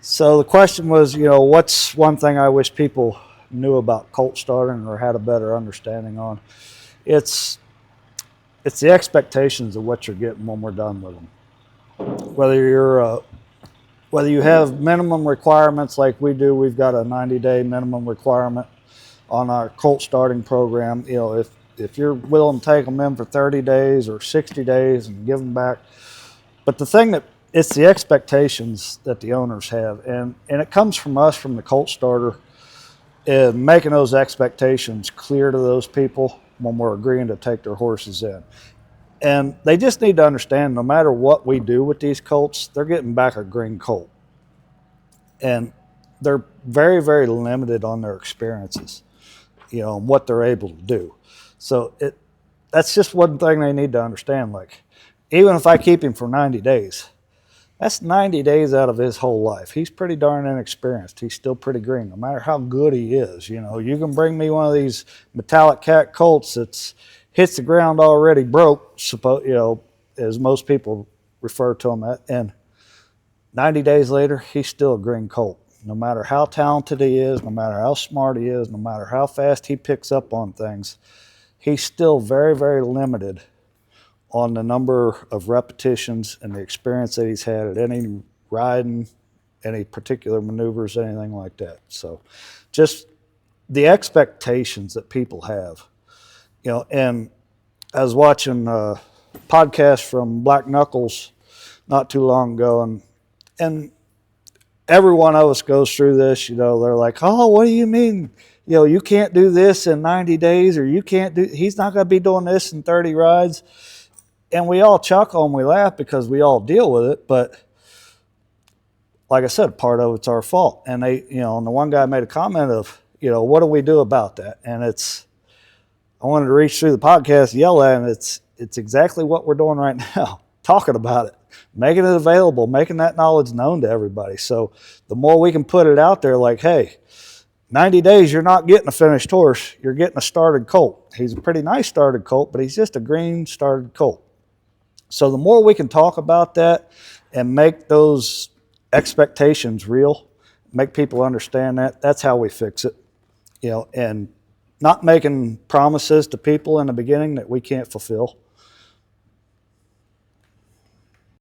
So the question was, what's one thing I wish people knew about colt starting or had a better understanding on? It's it's the expectations of what you're getting when we're done with them. Whether you're whether you have minimum requirements like we do, we've got a 90-day minimum requirement on our colt starting program. If you're willing to take them in for 30 days or 60 days and give them back, but the thing that it's the expectations that the owners have, and it comes from us, from the colt starter, and making those expectations clear to those people when we're agreeing to take their horses in. And they just need to understand, no matter what we do with these colts, they're getting back a green colt. And they're very, very limited on their experiences, and what they're able to do. So that's just one thing they need to understand. Like, even if I keep him for 90 days, that's 90 days out of his whole life. He's pretty darn inexperienced. He's still pretty green, no matter how good he is. You can bring me one of these metallic cat colts that's hits the ground already broke, as most people refer to him at, and 90 days later, he's still a green colt. No matter how talented he is, no matter how smart he is, no matter how fast he picks up on things, he's still very, very limited on the number of repetitions and the experience that he's had at any riding, any particular maneuvers, anything like that. So just the expectations that people have, and I was watching a podcast from Black Knuckles not too long ago, and every one of us goes through this. They're like, oh, what do you mean? You can't do this in 90 days, or he's not going to be doing this in 30 rides. And we all chuckle and we laugh because we all deal with it. But like I said, part of it's our fault. And and the one guy made a comment of, what do we do about that? And I wanted to reach through the podcast, yell at him. It's exactly what we're doing right now, talking about it, making it available, making that knowledge known to everybody. So the more we can put it out there, like, hey, 90 days, you're not getting a finished horse. You're getting a started colt. He's a pretty nice started colt, but he's just a green started colt. So the more we can talk about that and make those expectations real, make people understand that, that's how we fix it. And not making promises to people in the beginning that we can't fulfill.